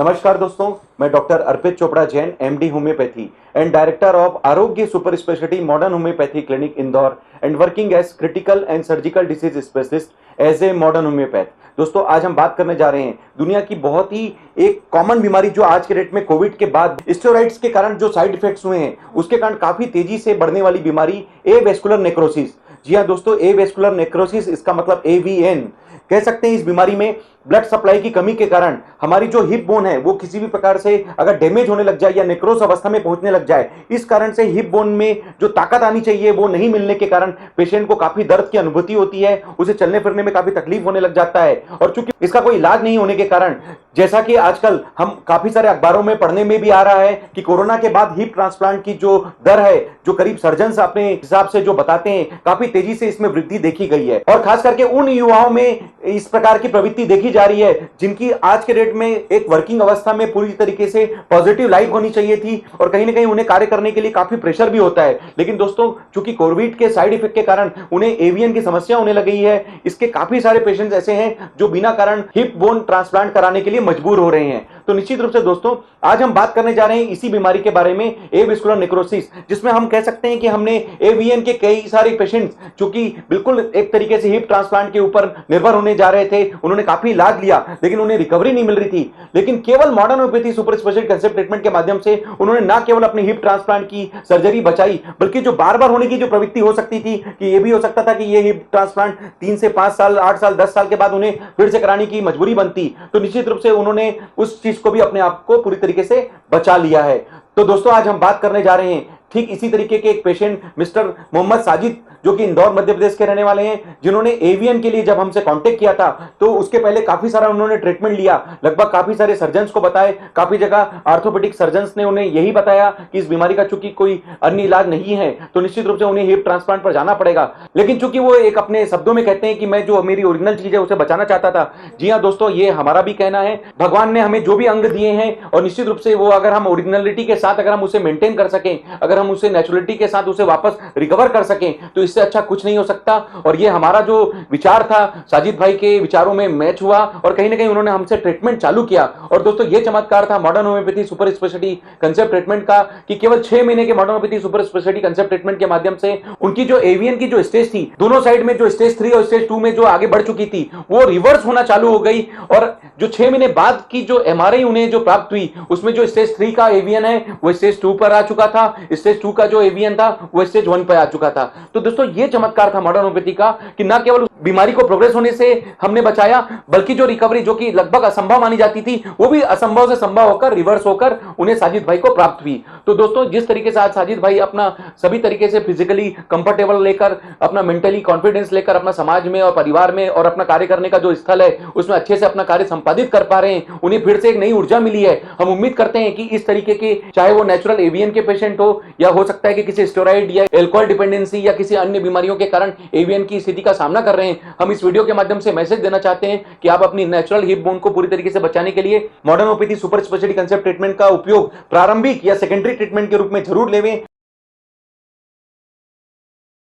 नमस्कार दोस्तों, मैं doctor Arpit Chopra Jain, MD homeopathy and director of Arogya super speciality modern homeopathy clinic Indore and working as critical and surgical disease specialist as a modern homeopath. दोस्तों, आज हम बात करने जा रहे हैं दुनिया की बहुत ही एक कॉमन बीमारी जो आज के डेट में कोविड के बाद स्टेरॉइड्स के कारण जो साइड इफेक्ट्स हुए हैं उसके कारण काफी तेजी से बढ़ने वाली बीमारी एवेस्कुलर नेक्रोसिस। जी हाँ दोस्तों, एवेस्कुलर नेक्रोसिस, इसका मतलब एवीएन कह सकते हैं। इस बीमारी में ब्लड सप्लाई की कमी के कारण हमारी जो हिप बोन है वो किसी भी प्रकार से अगर डैमेज होने लग जाए या नेक्रोस अवस्था में पहुंचने लग जाए, इस कारण से हिप बोन में जो ताकत आनी चाहिए वो नहीं मिलने के कारण पेशेंट को काफी दर्द की अनुभूति होती है, उसे चलने फिरने में काफी तकलीफ होने लग जाता है। और चूंकि इसका कोई इलाज नहीं होने के कारण, जैसा कि आजकल हम काफी सारे अखबारों में पढ़ने में भी आ रहा है कि कोरोना के बाद हिप ट्रांसप्लांट की जो दर है, जो करीब सर्जन अपने हिसाब से जो बताते हैं, काफी तेजी से इसमें वृद्धि देखी गई है। और खास करके उन युवाओं में इस प्रकार की प्रवृत्ति देखी जा रही है जिनकी आज के डेट में एक वर्किंग अवस्था में पूरी तरीके से पॉजिटिव लाइफ होनी चाहिए थी और कहीं ना कहीं उन्हें कार्य करने के लिए काफी प्रेशर भी होता है। लेकिन दोस्तों, चूंकि कोविड के साइड इफेक्ट के कारण उन्हें एवीएन की समस्या होने लगी है। इसके काफी सारे पेशेंट्स ऐसे हैं जो बिना कारण हिप बोन ट्रांसप्लांट कराने के लिए मजबूर हो रहे हैं। तो निश्चित रूप से दोस्तों, आज हम बात करने जा रहे हैं इसी बीमारी के बारे में, एवेस्कुलर नेक्रोसिस, जिसमें हम कह सकते हैं कि हमने एवीएन के कई सारे पेशेंट्स जो कि बिल्कुल एक तरीके से हिप ट्रांसप्लांट के ऊपर निर्भर होने जा रहे थे, उन्होंने काफी इलाज लिया लेकिन उन्हें रिकवरी नहीं मिल रही थी। लेकिन केवल modern homeopathy super speciality concept treatment के माध्यम से उन्होंने ना केवल अपनी हिप ट्रांसप्लांट की सर्जरी बचाई, बल्कि जो बार बार होने की जो प्रवृत्ति हो सकती थी कि ये भी हो सकता था कि ये हिप ट्रांसप्लांट 3 से 5 साल, 8 साल, 10 साल के बाद उन्हें फिर से कराने की मजबूरी बनती, तो निश्चित रूप से उन्होंने उस चीज को भी अपने आप को पूरी तरीके से बचा लिया है। तो दोस्तों, आज हम बात करने जा रहे हैं ठीक इसी तरीके के एक पेशेंट मिस्टर मोहम्मद साजिद, जो कि इंदौर मध्य प्रदेश के रहने वाले हैं, जिन्होंने एवीएन के लिए जब हमसे कांटेक्ट किया था तो उसके पहले काफी सारा उन्होंने ट्रीटमेंट लिया, लगभग काफी सारे सर्जन्स को बताए, काफी जगह आर्थोपेडिक सर्जन्स ने उन्हें यही बताया कि इस बीमारी का चूंकि कोई अन्य इलाज नहीं है तो निश्चित रूप से उन्हें हिप ट्रांसप्लांट पर जाना पड़ेगा। लेकिन चूंकि वो एक अपने शब्दों में कहते हैं कि मैं जो मेरी ओरिजिनल चीज है उसे बचाना चाहता था। जी हाँ दोस्तों, ये हमारा भी कहना है। भगवान ने हमें जो भी अंग दिए हैं और निश्चित रूप से वो अगर हम ओरिजिनलिटी के साथ अगर हम उसे मेंटेन कर सकें, अगर हम उसे नेचुरलिटी के साथ उसे वापस रिकवर कर सकें, तो इससे अच्छा कुछ नहीं हो सकता। और ये हमारा जो विचार था साजिद भाई के विचारों में मैच हुआ और कहीं ना कहीं उन्होंने हमसे ट्रीटमेंट चालू किया। और दोस्तों, ये चमत्कार था modern homeopathy super speciality concept treatment का कि केवल 6 महीने के modern homeopathy super speciality concept treatment के माध्यम से उनकी जो एवीएन की जो स्टेज थी, दोनों साइड में जो स्टेज 3 और स्टेज 2 में जो आगे बढ़ चुकी थी, वो रिवर्स होना चालू हो गई। और जो 6 महीने बाद की जो एमआरआई उन्हें जो प्राप्त हुई, उसमें जो स्टेज 3 का एवीएन है वो स्टेज 2 पर आ चुका था, स्टेज 2 का जो एवीएन था वो स्टेज 1 पर आ चुका था। तो दोस्तों, ये चमत्कार था मॉडर्न होम्योपैथी का कि ना केवल बीमारी को प्रोग्रेस होने से हमने बचाया, बल्कि जो रिकवरी जो कि लगभग असंभव मानी जाती थी, वो भी असंभव से संभव होकर रिवर्स होकर उन्हें साजिद भाई को प्राप्त हुई। तो दोस्तों, जिस तरीके से आज साजिद भाई अपना सभी तरीके से फिजिकली कंफर्टेबल लेकर, अपना मेंटली कॉन्फिडेंस लेकर अपना समाज में और परिवार में और अपना कार्य करने का जो स्थल है उसमें अच्छे से अपना कार्य संपादित कर पा रहे हैं, उन्हें फिर से एक नई ऊर्जा मिली है। हम उम्मीद करते हैं कि इस तरीके के, चाहे वो नेचुरल एवीएन के पेशेंट हो या हो सकता है कि किसी स्टेरॉइड या एल्कोहल डिपेंडेंसी या किसी अन्य बीमारियों के कारण एवीएन की स्थिति का सामना कर रहे हैं, हम इस वीडियो के माध्यम से मैसेज देना चाहते हैं कि आप अपनी नेचुरल हिप बोन को पूरी तरीके से बचाने के लिए modern homeopathy super speciality concept treatment का उपयोग प्रारंभिक या सेकेंडरी ट्रीटमेंट के रूप में जरूर लेवें।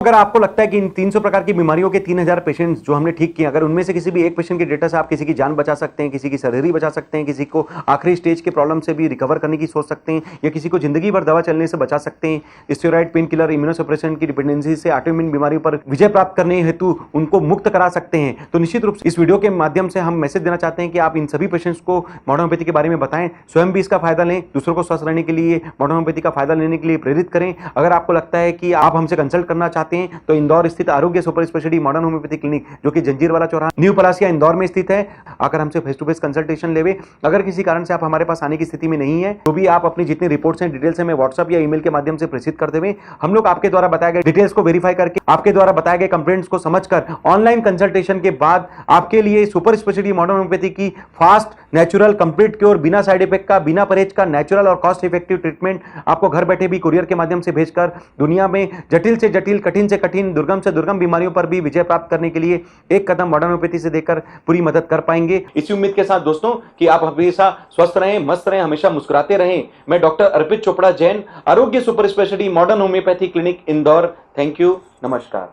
अगर आपको लगता है कि इन 300 प्रकार की बीमारियों के 3000 पेशेंट्स जो हमने ठीक किए, अगर उनमें से किसी भी एक पेशेंट के डेटा से आप किसी की जान बचा सकते हैं, किसी की सर्जरी बचा सकते हैं, किसी को आखिरी स्टेज के प्रॉब्लम से भी रिकवर करने की सोच सकते हैं, या किसी को जिंदगी भर दवा चलने से बचा सकते हैं, स्टेरॉइड, पेन किलर, इम्यूनोसप्रेशन की डिपेंडेंसी से ऑटोइम्यून बीमारियों पर विजय प्राप्त करने हेतु उनको मुक्त करा सकते हैं, तो निश्चित रूप से इस वीडियो के माध्यम से हम मैसेज देना चाहते हैं कि आप इन सभी पेशेंट्स को मॉडर्न होम्योपैथी के बारे में बताएं, स्वयं भी इसका फायदा लें, दूसरों को स्वस्थ रहने के लिए मॉडर्न होम्योपैथी का फायदा लेने के लिए प्रेरित करें। अगर आपको लगता है कि आप हमसे कंसल्ट करना चाहते हैं तो इंदौर स्थित आरोग्य super speciality modern homeopathy clinic, जो कि जंजीरवाला चौराहा, न्यू पलासिया, इंदौर में स्थित है, आकर हमसे फेस टू फेस कंसल्टेशन लेवे। अगर किसी कारण से आप हमारे पास आने की स्थिति में नहीं है तो भी आप अपनी जितनी रिपोर्ट्स हैं, डिटेल्स हमें व्हाट्सएप या ईमेल के माध्यम से प्रेषित कर देवें। हम लोग आपके द्वारा बताए गए डिटेल्स को वेरीफाई करके, आपके द्वारा बताए गए कंप्लेंट्स को समझकर ऑनलाइन कंसल्टेशन के बाद आपके लिए सुपर स्पेशलिटी मॉडर्न होम्योपैथी की फास्ट, नेचुरल, कंप्लीट क्योर, बिना साइड इफेक्ट का, बिना परहेज का, नेचुरल और कॉस्ट इफेक्टिव ट्रीटमेंट आपको घर बैठे भी कुरियर के माध्यम से भेजकर दुनिया में जटिल से जटिल, कठिन से कठिन, दुर्गम से दुर्गम बीमारियों पर भी विजय प्राप्त करने के लिए एक कदम मॉडर्न होम्योपैथी से देकर पूरी मदद कर पाएंगे। इसी उम्मीद के साथ दोस्तों कि आप हमेशा स्वस्थ रहें, मस्त रहें, हमेशा मुस्कुराते रहें। मैं डॉक्टर अर्पित चोपड़ा जैन, आरोग्य super speciality modern homeopathy clinic Indore. Thank you, नमस्कार।